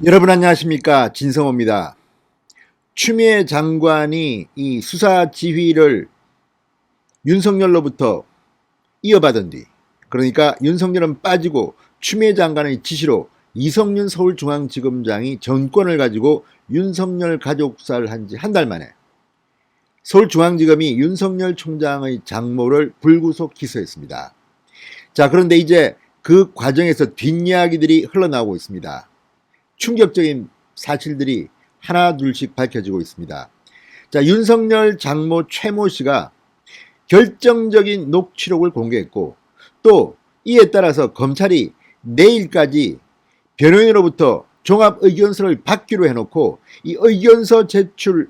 여러분 안녕하십니까, 진성호입니다. 추미애 장관이 이 수사 지휘를 윤석열로부터 이어받은 뒤, 그러니까 윤석열은 빠지고 추미애 장관의 지시로 이성윤 서울중앙지검장이 정권을 가지고 윤석열 가족사를 한 지 한 달 만에 서울중앙지검이 윤석열 총장의 장모를 불구속 기소했습니다. 자, 그런데 이제 그 과정에서 뒷이야기들이 흘러나오고 있습니다. 충격적인 사실들이 하나 둘씩 밝혀지고 있습니다. 자, 윤석열 장모 최모 씨가 결정적인 녹취록을 공개했고, 또 이에 따라서 검찰이 내일까지 변호인으로부터 종합의견서를 받기로 해놓고 이 의견서 제출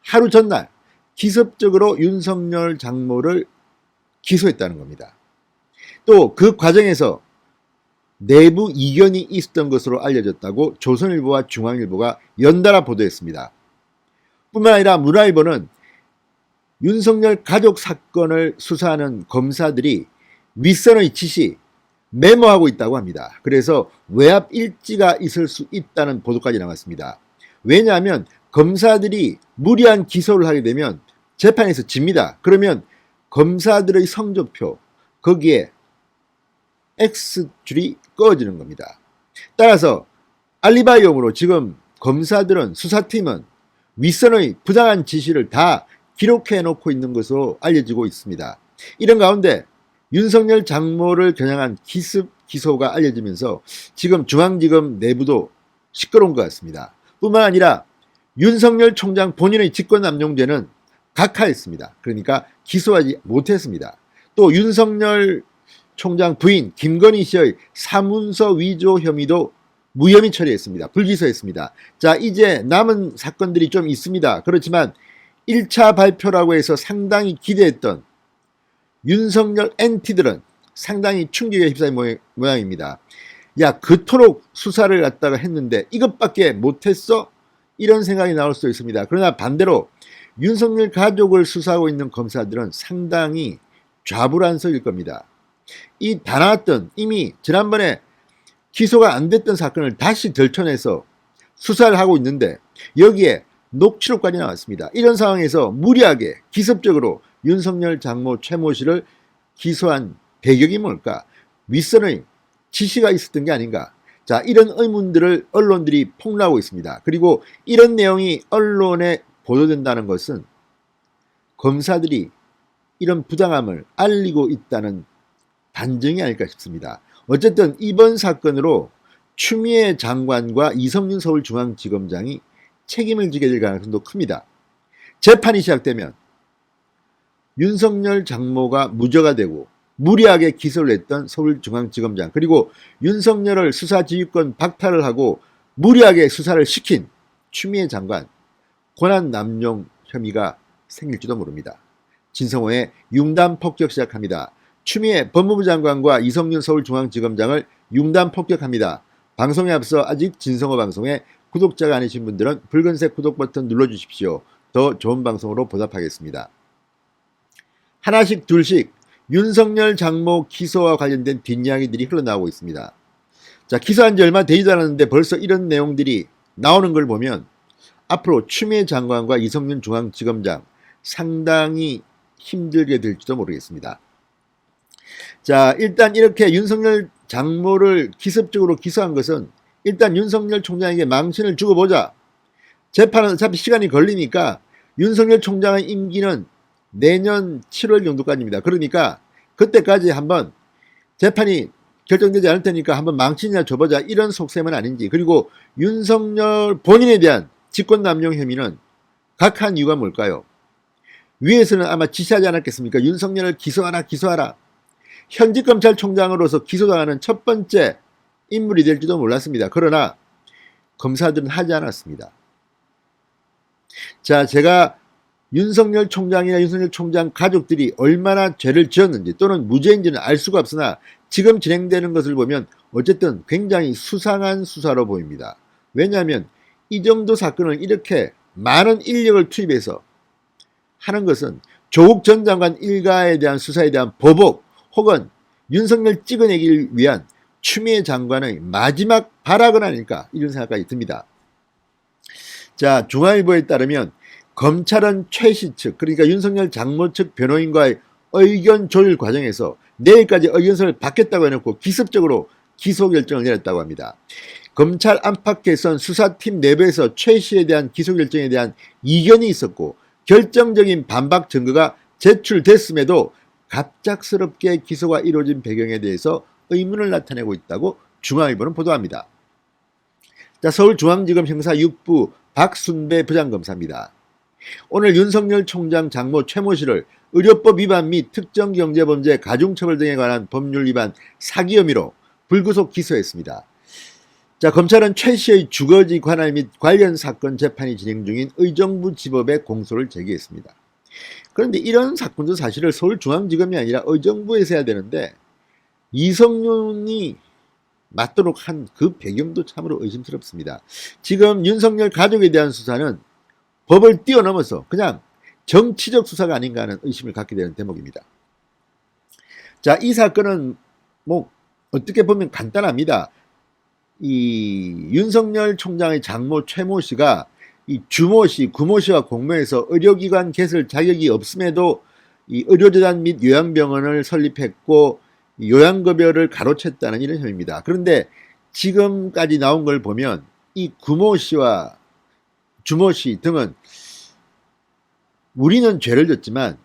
하루 전날 기습적으로 윤석열 장모를 기소했다는 겁니다. 또 그 과정에서 내부 이견이 있었던 것으로 알려졌다고 조선일보와 중앙일보가 연달아 보도했습니다. 뿐만 아니라 문화일보는 윤석열 가족 사건을 수사하는 검사들이 윗선의 지시, 메모하고 있다고 합니다. 그래서 외압 일지가 있을 수 있다는 보도까지 나왔습니다. 왜냐하면 검사들이 무리한 기소를 하게 되면 재판에서 집니다. 그러면 검사들의 성적표, 거기에 X줄이 꺼지는 겁니다. 따라서 알리바이용으로 지금 검사들은, 수사팀은 윗선의 부당한 지시를 다 기록해 놓고 있는 것으로 알려지고 있습니다. 이런 가운데 윤석열 장모를 겨냥한 기습 기소가 알려지면서 지금 중앙지검 내부도 시끄러운 것 같습니다. 뿐만 아니라 윤석열 총장 본인의 직권남용죄는 각하했습니다. 그러니까 기소하지 못했습니다. 또 윤석열 총장 부인 김건희 씨의 사문서 위조 혐의도 무혐의 처리했습니다. 불기소했습니다. 자, 이제 남은 사건들이 좀 있습니다. 그렇지만 1차 발표라고 해서 상당히 기대했던 윤석열 NT들은 상당히 충격에 휩싸인 모양입니다. 야, 그토록 수사를 갖다가 했는데 이것밖에 못했어? 이런 생각이 나올 수 있습니다. 그러나 반대로 윤석열 가족을 수사하고 있는 검사들은 상당히 좌불안석일 겁니다. 이 다 나왔던, 이미 지난번에 기소가 안 됐던 사건을 다시 들춰내서 수사를 하고 있는데 여기에 녹취록까지 나왔습니다. 이런 상황에서 무리하게 기습적으로 윤석열 장모 최모 씨를 기소한 배경이 뭘까? 윗선의 지시가 있었던 게 아닌가? 자, 이런 의문들을 언론들이 폭로하고 있습니다. 그리고 이런 내용이 언론에 보도된다는 것은 검사들이 이런 부당함을 알리고 있다는 반증이 아닐까 싶습니다. 어쨌든 이번 사건으로 추미애 장관과 이성윤 서울중앙지검장이 책임을 지게 될 가능성도 큽니다. 재판이 시작되면 윤석열 장모가 무죄가 되고 무리하게 기소를 했던 서울중앙지검장, 그리고 윤석열을 수사지휘권 박탈을 하고 무리하게 수사를 시킨 추미애 장관, 권한남용 혐의가 생길지도 모릅니다. 진성호의 융단 폭격 시작합니다. 추미애 법무부 장관과 이성윤 서울중앙지검장을 융단 폭격합니다. 방송에 앞서 아직 진성호 방송에 구독자가 아니신 분들은 붉은색 구독 버튼 눌러주십시오. 더 좋은 방송으로 보답하겠습니다. 하나씩 둘씩 윤석열 장모 기소와 관련된 뒷이야기들이 흘러나오고 있습니다. 자, 기소한 지 얼마 되지도 않았는데 벌써 이런 내용들이 나오는 걸 보면 앞으로 추미애 장관과 이성윤 중앙지검장 상당히 힘들게 될지도 모르겠습니다. 자, 일단 이렇게 윤석열 장모를 기습적으로 기소한 것은 일단 윤석열 총장에게 망신을 주고 보자. 재판은 어차피 시간이 걸리니까 윤석열 총장의 임기는 내년 7월 정도까지입니다. 그러니까 그때까지 한번 재판이 결정되지 않을 테니까 한번 망신이나 줘보자, 이런 속셈은 아닌지. 그리고 윤석열 본인에 대한 직권남용 혐의는 각한 이유가 뭘까요? 위에서는 아마 지시하지 않았겠습니까? 윤석열을 기소하라. 현직 검찰총장으로서 기소당하는 첫 번째 인물이 될지도 몰랐습니다. 그러나 검사들은 하지 않았습니다. 자, 제가 윤석열 총장이나 윤석열 총장 가족들이 얼마나 죄를 지었는지 또는 무죄인지는 알 수가 없으나 지금 진행되는 것을 보면 어쨌든 굉장히 수상한 수사로 보입니다. 왜냐하면 이 정도 사건을 이렇게 많은 인력을 투입해서 하는 것은 조국 전 장관 일가에 대한 수사에 대한 보복, 혹은 윤석열 찍어내기 위한 추미애 장관의 마지막 발악은 아닐까 이런 생각까지 듭니다. 자, 중앙일보에 따르면 검찰은 최씨 측, 그러니까 윤석열 장모 측 변호인과의 의견 조율 과정에서 내일까지 의견서를 받겠다고 해놓고 기습적으로 기소 결정을 내렸다고 합니다. 검찰 안팎에선 수사팀 내부에서 최 씨에 대한 기소 결정에 대한 이견이 있었고 결정적인 반박 증거가 제출됐음에도 갑작스럽게 기소가 이루어진 배경에 대해서 의문을 나타내고 있다고 중앙일보는 보도합니다. 자, 서울중앙지검 형사 6부 박순배 부장검사입니다. 오늘 윤석열 총장 장모 최모 씨를 의료법 위반 및 특정경제범죄 가중처벌 등에 관한 법률 위반 사기 혐의로 불구속 기소했습니다. 자, 검찰은 최 씨의 주거지 관할 및 관련 사건 재판이 진행 중인 의정부 지법에 공소를 제기했습니다. 그런데 이런 사건도 사실은 서울중앙지검이 아니라 의정부에서 해야 되는데 이성윤이 맞도록 한 그 배경도 참으로 의심스럽습니다. 지금 윤석열 가족에 대한 수사는 법을 뛰어넘어서 그냥 정치적 수사가 아닌가 하는 의심을 갖게 되는 대목입니다. 자, 이 사건은 뭐 어떻게 보면 간단합니다. 이 윤석열 총장의 장모 최모 씨가 이 주모 씨, 구모 씨와 공모해서 의료기관 개설 자격이 없음에도 이 의료재단 및 요양병원을 설립했고 요양급여를 가로챘다는 이런 혐의입니다. 그런데 지금까지 나온 걸 보면 이 구모 씨와 주모 씨 등은 우리는 죄를 졌지만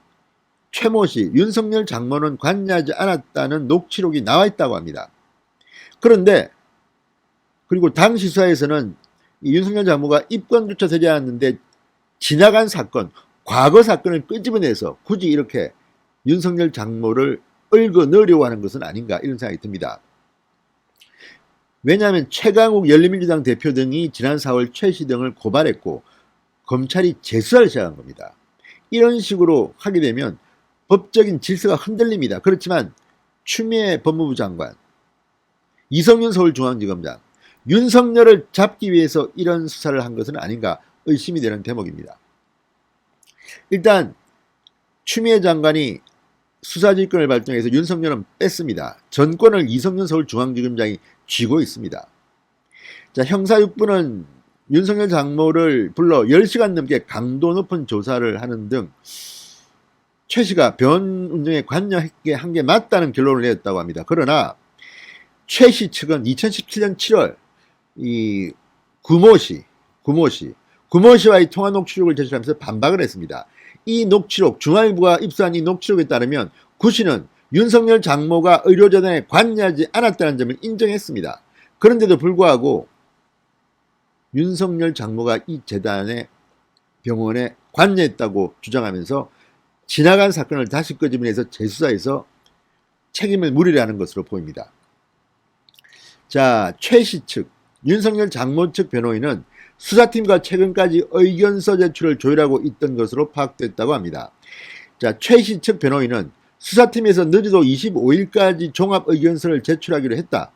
최모 씨, 윤석열 장모는 관여하지 않았다는 녹취록이 나와 있다고 합니다. 그런데 그리고 당시 수사에서는 이 윤석열 장모가 입건조차 되지 않았는데 지나간 사건, 과거 사건을 끄집어내서 굳이 이렇게 윤석열 장모를 얽어 넣으려고 하는 것은 아닌가 이런 생각이 듭니다. 왜냐하면 최강욱 열린민주당 대표 등이 지난 4월 최 씨 등을 고발했고 검찰이 재수사를 시작한 겁니다. 이런 식으로 하게 되면 법적인 질서가 흔들립니다. 그렇지만 추미애 법무부 장관, 이성윤 서울중앙지검장, 윤석열을 잡기 위해서 이런 수사를 한 것은 아닌가 의심이 되는 대목입니다. 일단 추미애 장관이 수사지휘권을 발동해서 윤석열은 뺐습니다. 전권을 이성윤 서울중앙지검장이 쥐고 있습니다. 자, 형사 6부는 윤석열 장모를 불러 10시간 넘게 강도 높은 조사를 하는 등 최 씨가 병원 운영에 관여하게 한 게 맞다는 결론을 내렸다고 합니다. 그러나 최 씨 측은 2017년 7월 이 구모 씨와의 통화 녹취록을 제출하면서 반박을 했습니다. 이 녹취록, 중앙일보가 입수한 이 녹취록에 따르면 구 씨는 윤석열 장모가 의료재단에 관여하지 않았다는 점을 인정했습니다. 그런데도 불구하고 윤석열 장모가 이 재단의 병원에 관여했다고 주장하면서 지나간 사건을 다시 끄집어내서 재수사해서 책임을 물으려 하는 것으로 보입니다. 자, 최 씨 측, 윤석열 장모 측 변호인은 수사팀과 최근까지 의견서 제출을 조율하고 있던 것으로 파악됐다고 합니다. 자, 최 씨 측 변호인은 수사팀에서 늦어도 25일까지 종합의견서를 제출하기로 했다.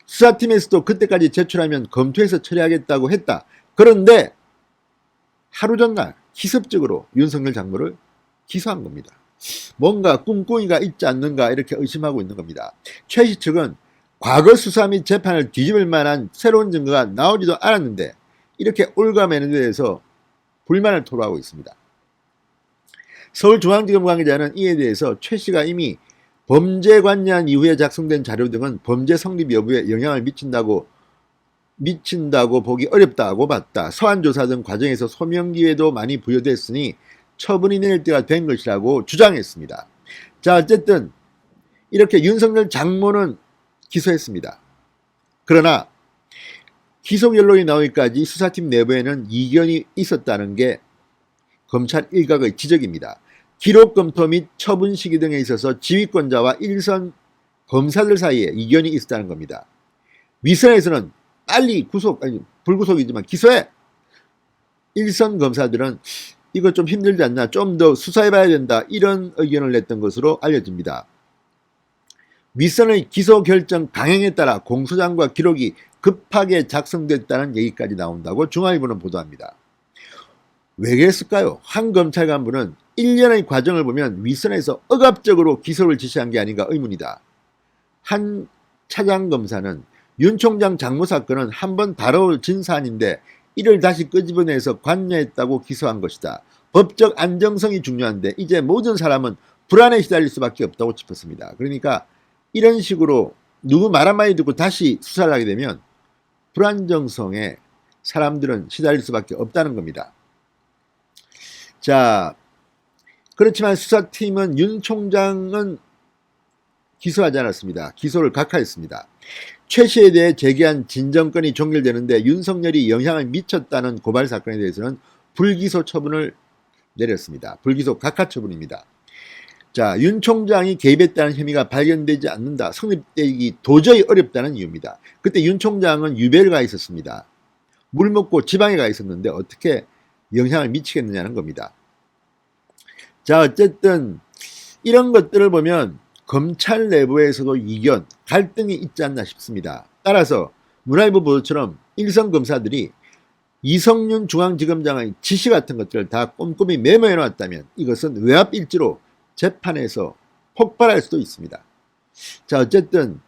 수사팀에서도 그때까지 제출하면 검토해서 처리하겠다고 했다. 그런데 하루 전날 기습적으로 윤석열 장모를 기소한 겁니다. 뭔가 꿍꿍이가 있지 않는가 이렇게 의심하고 있는 겁니다. 최 씨 측은 과거 수사 및 재판을 뒤집을 만한 새로운 증거가 나오지도 않았는데 이렇게 올가매는 데 대해서 불만을 토로하고 있습니다. 서울중앙지검 관계자는 이에 대해서 최 씨가 이미 범죄 관여한 이후에 작성된 자료 등은 범죄 성립 여부에 영향을 미친다고 보기 어렵다고 봤다. 서한조사 등 과정에서 소명기회도 많이 부여됐으니 처분이 내릴 때가 된 것이라고 주장했습니다. 자, 어쨌든 이렇게 윤석열 장모는 기소했습니다. 그러나 기소 결론이 나오기까지 수사팀 내부에는 이견이 있었다는 게 검찰 일각의 지적입니다. 기록 검토 및 처분 시기 등에 있어서 지휘권자와 일선 검사들 사이에 이견이 있었다는 겁니다. 윗선에서는 빨리 불구속이지만 기소해! 일선 검사들은 이거 좀 힘들지 않나, 좀 더 수사해봐야 된다, 이런 의견을 냈던 것으로 알려집니다. 윗선의 기소 결정 강행에 따라 공소장과 기록이 급하게 작성됐다는 얘기까지 나온다고 중앙일보는 보도합니다. 왜 그랬을까요? 한 검찰 간부는 1년의 과정을 보면 윗선에서 억압적으로 기소를 지시한 게 아닌가 의문이다. 한 차장검사는 윤 총장 장모 사건은 한번 다뤄진 사안인데 이를 다시 끄집어내서 관여했다고 기소한 것이다. 법적 안정성이 중요한데 이제 모든 사람은 불안에 시달릴 수밖에 없다고 짚었습니다. 그러니까 이런 식으로 누구 말 한마디 듣고 다시 수사를 하게 되면 불안정성에 사람들은 시달릴 수밖에 없다는 겁니다. 자, 그렇지만 수사팀은 윤 총장은 기소하지 않았습니다. 기소를 각하했습니다. 최 씨에 대해 제기한 진정건이 종결되는데 윤석열이 영향을 미쳤다는 고발 사건에 대해서는 불기소 처분을 내렸습니다. 불기소 각하 처분입니다. 자, 윤 총장이 개입했다는 혐의가 발견되지 않는다. 성립되기 도저히 어렵다는 이유입니다. 그때 윤 총장은 유배를 가 있었습니다. 물 먹고 지방에 가 있었는데 어떻게 영향을 미치겠느냐는 겁니다. 자, 어쨌든 이런 것들을 보면 검찰 내부에서도 이견, 갈등이 있지 않나 싶습니다. 따라서 문화일보 보도처럼 일선 검사들이 이성윤 중앙지검장의 지시 같은 것들을 다 꼼꼼히 메모해 놨다면 이것은 외압일지로 재판에서 폭발할 수도 있습니다. 자, 어쨌든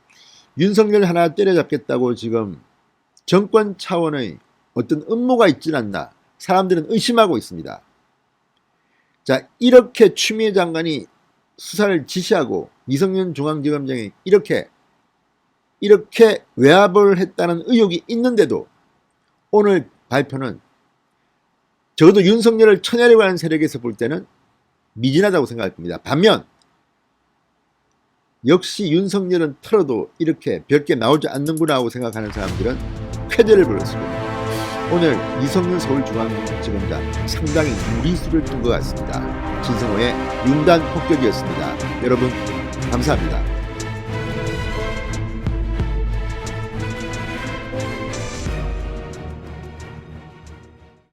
윤석열 하나 때려잡겠다고 지금 정권 차원의 어떤 음모가 있진 않나 사람들은 의심하고 있습니다. 자, 이렇게 추미애 장관이 수사를 지시하고 이성윤 중앙지검장이 이렇게 외압을 했다는 의혹이 있는데도 오늘 발표는 적어도 윤석열을 처냐려고 하는 세력에서 볼 때는 미진하다고 생각할 겁니다. 반면 역시 윤석열은 털어도 이렇게 별게 나오지 않는구나 하고 생각하는 사람들은 쾌재를 불렀습니다. 오늘 이성윤 서울중앙지검장 상당히 무리수를 둔 것 같습니다. 진성호의 융단 폭격이었습니다. 여러분 감사합니다.